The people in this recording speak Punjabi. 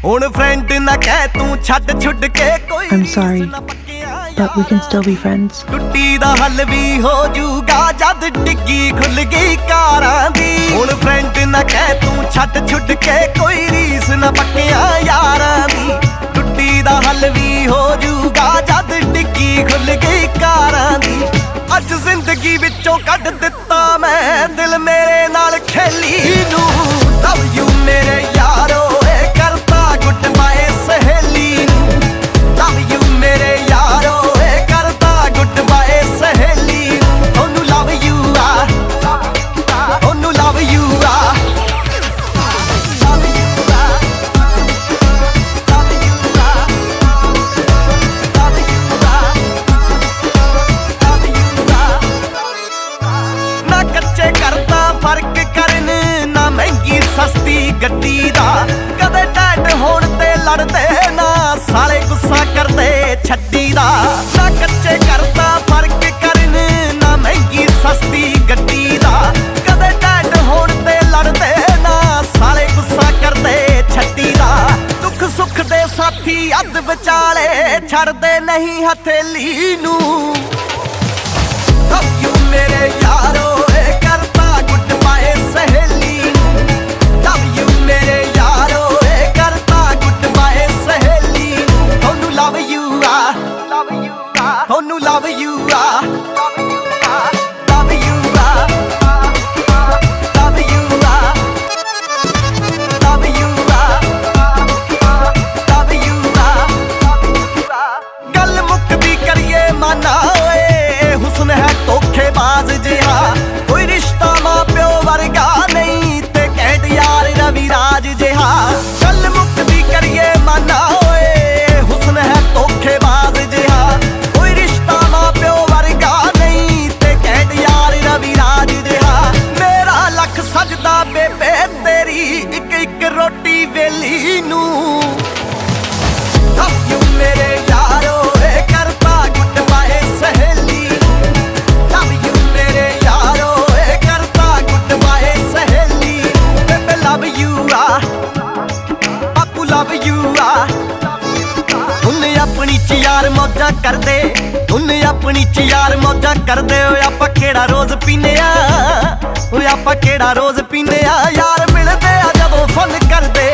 ਹੁਣ ਫਰੈਂਡ ਨਾ ਕਹਿ ਤੂੰ ਛੱਡ ਛੁੱਟ ਕੇ ਕੋਈ I'm sorry, but we can still be friends. ਟੁੱਟੀ ਦਾ ਹੱਲ ਵੀ ਹੋ ਜੂਗਾ ਜਦ ਡਿੱਗੀ ਖੁੱਲ ਗਈ ਕਾਰਾਂ ਦੀ। ਹੁਣ ਫਰੈਂਡ ਨਾ ਕਹਿ ਤੂੰ ਛੱਡ ਛੁੱਟ ਕੇ ਕੋਈ ਰੀਸ ਨਾ ਪੱਕਿਆਂ ਯਾਰਾਂ ਦੀ। ਟੁੱਟੀ ਦਾ ਹੱਲ ਵੀ ਹੋ ਜੂਗਾ ਜਦ ਡਿੱਗੀ ਖੁੱਲ ਗਈ ਕਾਰਾਂ ਦੀ। ਅੱਜ ਜ਼ਿੰਦਗੀ ਵਿੱਚੋਂ ਕੱਢ ਦਿੱਤਾ ਮੈਂ ਦਿਲ ਮੇਰੇ ਨਾਲ ਖੇਲੀ ਨੂੰ। ਲਵ ਯੂ ਮੇਰੇ ਯਾਰੋ ਏ ਕਰਤਾ ਗੁੱਡ ਬਾਏ ਸਹੇਲੀ ਨੂੰ। ਲਵ ਯੂ ਮੇਰੇ ਯਾਰੋ ਏ ਕਰਤਾ ਗੁੱਡ ਬਾਏ ਸਹੇਲੀ ਨੂੰ। ਉਹਨੂੰ ਲਵ ਯੂ ਆ, ਉਹਨੂੰ ਲਵ ਯੂ ਆ। ਨਾ ਕੱਚੇ ਕਰਦਾ ਫਰਕ ਕਰਨ ਨਾ ਮਹਿੰਗੀ ਸਸਤੀ ਗੱਡੀ ਦਾ। ਕਦੇ ਟੈਟ ਹੋਣ ਤੇ ਲੜਦੇ ਨਾ ਸਾਲੇ ਗੁੱਸਾ ਕਰਦੇ ਛੱਡੀ ਦਾ। ਨਾ ਕੱਚੇ ਕਰਦਾ ਫਰਕ ਕਰਨ ਨਾ ਮਹਿੰਗੀ ਸਸਤੀ ਗੱਡੀ ਦਾ। ਕਦੇ ਟੈਟ ਹੋਣ ਤੇ ਲੜਦੇ ਨਾ ਸਾਲੇ ਗੁੱਸਾ ਕਰਦੇ ਛੱਡੀ ਦਾ। ਦੁੱਖ ਸੁੱਖ ਦੇ ਸਾਥੀ ਅੱਧ ਵਿਚਾਲੇ ਛੱਡਦੇ ਨਹੀਂ ਹਥੇਲੀ ਨੂੰ। ਲਵ ਯੂ ਮੇਰੇ ਯਾਰੋ ਏ ਕਰਤਾ ਗੁੱਡ ਬਾਏ ਸਹੇਲੀ ਨੂੰ। ਲਵ ਯੂ ਮੇਰੇ ਯਾਰੋ ਏ ਕਰਤਾ ਗੁੱਡ ਬਾਏ ਸਹੇਲੀ ਨੂੰ। ਉਹਨੂੰ ਲਵ ਯੂ ਆ, ਉਹਨੂੰ ਲਵ ਯੂ ਆ। ਲਵ ਯੂ ਆ, ਲਵ ਯੂ ਆ, ਲਵ ਯੂ ਆ, ਲਵ ਯੂ ਆ। ਗੱਲ ਮੁੱਕਦੀ ਕਰੀਏ ਮਾਨਾ ਓਏ ਹੁਸਨ ਹੈ ਧੋਖੇਬਾਜ਼ ਜਿਹਾ। ਕੋਈ ਰਿਸ਼ਤਾ ਮਾਂ ਪਿਓ ਵਰਗਾ ਨਹੀਂ ਤੇ ਕਹਿਟ ਯਾਰ ਰਵੀ ਰਾਜ ਜਿਹਾ। ਗੱਲ ਮੁੱਕਦੀ ਕਰੀਏ ਮਾਨਾ ਓਏ ਹੁਸਨ ਹੈ ਧੋਖੇਬਾਜ਼ ਜਿਹਾ। ਕੋਈ ਰਿਸ਼ਤਾ ਮਾਂ ਪਿਓ ਵਰਗਾ ਨਹੀਂ ਤੇ ਕਹਿਟ ਯਾਰ ਰਵੀ ਰਾਜ ਜਿਹਾ। ਮੇਰਾ ਲੱਖ ਸਜਦਾ ਬੇਬੇ ਤੇਰੀ ਇੱਕ ਇੱਕ ਰੋਟੀ ਵੇਲੀ ਨੂੰ। ਲਵ ਯੂ ਮੇਰੇ ਯਾਰੋ ਏ ਕਰਤਾ ਗੁੱਡ ਬਾਏ ਸਹੇਲੀ ਨੂੰ। ਲਵ ਯੂ ਮੇਰੇ ਯਾਰੋ ਏ ਕਰਤਾ ਗੁੱਡ ਬਾਏ ਸਹੇਲੀ ਨੂੰ। ਬੇਬੇ ਲਵ ਯੂ ਆ, ਬਾਪੂ ਲਵ ਯੂ ਆ। ਉਹਨੇ ਆਪਣੀ ਚ ਯਾਰ ਮੌਜਾਂ ਕਰਦੇ, ਉਹਨੇ ਆਪਣੀ ਚ ਯਾਰ ਮੌਜਾਂ ਕਰਦੇ। ਓਏ ਆਪਾਂ ਕਿਹੜਾ ਰੋਜ਼ ਪੀਨੇ ਆ, ਓਏ ਆਪਾਂ ਕਿਹੜਾ ਰੋਜ਼ ਪੀਨੇ ਆ। ਯਾਰ ਮਿਲਦੇ ਆ ਜਦੋਂ ਫਨ ਕਰਦੇ।